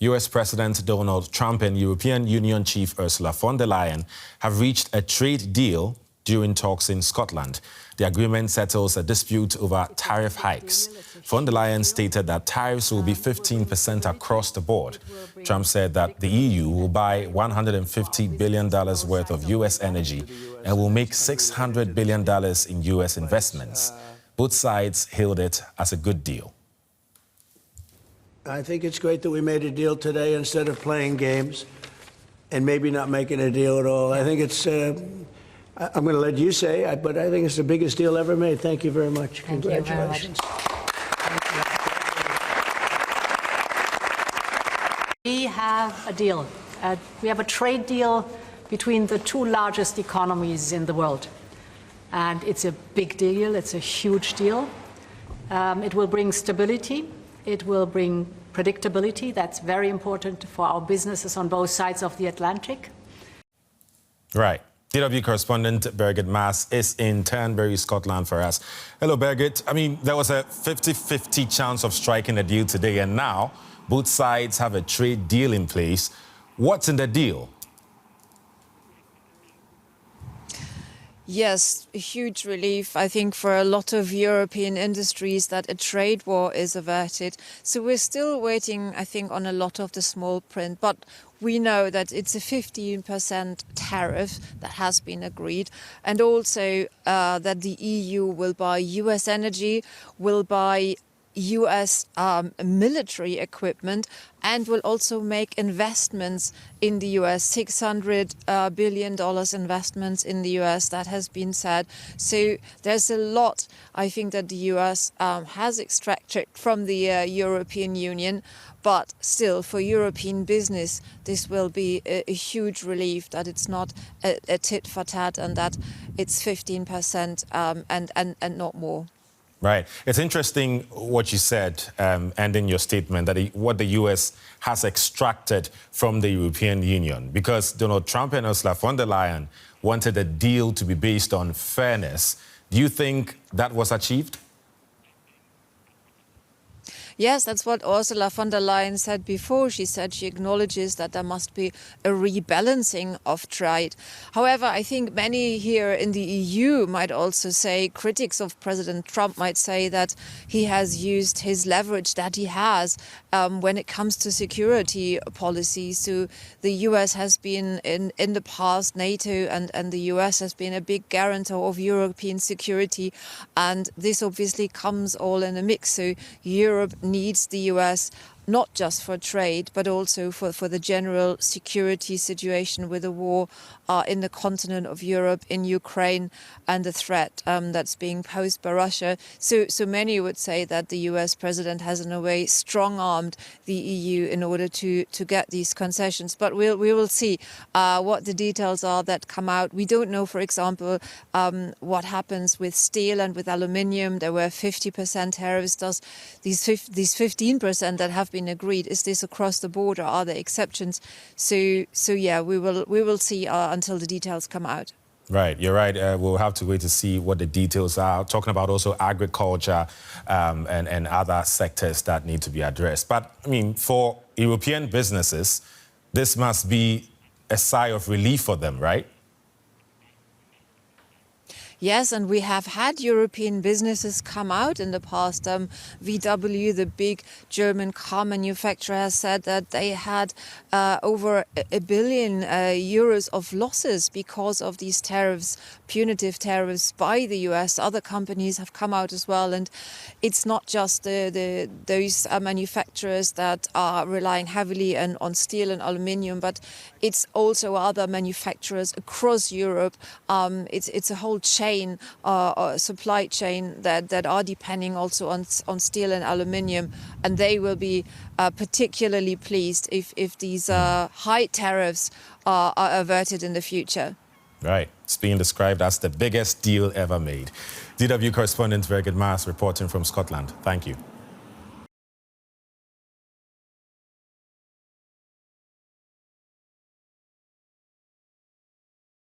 US President Donald Trump and European Union Chief Ursula von der Leyen have reached a trade deal during talks in Scotland. The agreement settles a dispute over tariff hikes. Von der Leyen stated that tariffs will be 15% across the board. Trump said that the EU will buy $150 billion worth of US energy and will make $600 billion in US investments. Both sides hailed it as a good deal. I think it's great that we made a deal today instead of playing games and maybe not making a deal at all. I think it's, I'm going to let you say, but I think it's the biggest deal ever made. Thank you very much. Congratulations. We have a deal. We have a trade deal between the two largest economies in the world. And it's a big deal. It's a huge deal. It will bring stability. It will bring predictability. That's very important for our businesses on both sides of the Atlantic. Right. DW correspondent Birgit Maas is in Turnberry, Scotland for us. Hello, Birgit. I mean, there was a 50-50 chance of striking a deal today, and now both sides have a trade deal in place. What's in the deal? Yes, a huge relief, I think, for a lot of European industries that a trade war is averted. So we're still waiting, I think, on a lot of the small print. But we know that it's a 15% tariff that has been agreed. And also that the EU will buy US energy, will buy US military equipment, and will also make investments in the US, $600 billion investments in the US, that has been said. So there's a lot, I think, that the US has extracted from the European Union. But still, for European business, this will be a huge relief that it's not a tit for tat and that it's 15% and not more. Right. It's interesting what you said, and in your statement, that what the U.S. has extracted from the European Union, because Donald Trump and Ursula von der Leyen wanted a deal to be based on fairness. Do you think that was achieved? Yes, that's what Ursula von der Leyen said before. She said she acknowledges that there must be a rebalancing of trade. However, I think many here in the EU might also say, critics of President Trump might say that he has used his leverage that he has when it comes to security policy. So the US has been in the past, NATO and the US has been a big guarantor of European security. And this obviously comes all in a mix. So Europe needs the US not just for trade, but also for the general security situation with the war in the continent of Europe, in Ukraine, and the threat that's being posed by Russia. So many would say that the US president has, in a way, strong-armed the EU in order to get these concessions. But we will see what the details are that come out. We don't know, for example, what happens with steel and with aluminium. There were 50% tariffs. Does these 15% that have been agreed, is this across the board, or are there exceptions? So yeah, we will see until the details come out. Right, you're right. We'll have to wait to see what the details are. Talking about also agriculture and other sectors that need to be addressed. But I mean, for European businesses, this must be a sigh of relief for them, right? Yes, and we have had European businesses come out in the past. VW, the big German car manufacturer, has said that they had over €1 billion of losses because of these tariffs, punitive tariffs by the US. Other companies have come out as well. And it's not just those manufacturers that are relying heavily on steel and aluminium, but it's also other manufacturers across Europe. It's a whole chain, supply chain that are depending also on steel and aluminium, and they will be particularly pleased if these high tariffs are averted in the future. Right. It's being described as the biggest deal ever made. DW correspondent Birgit Maas reporting from Scotland. Thank you.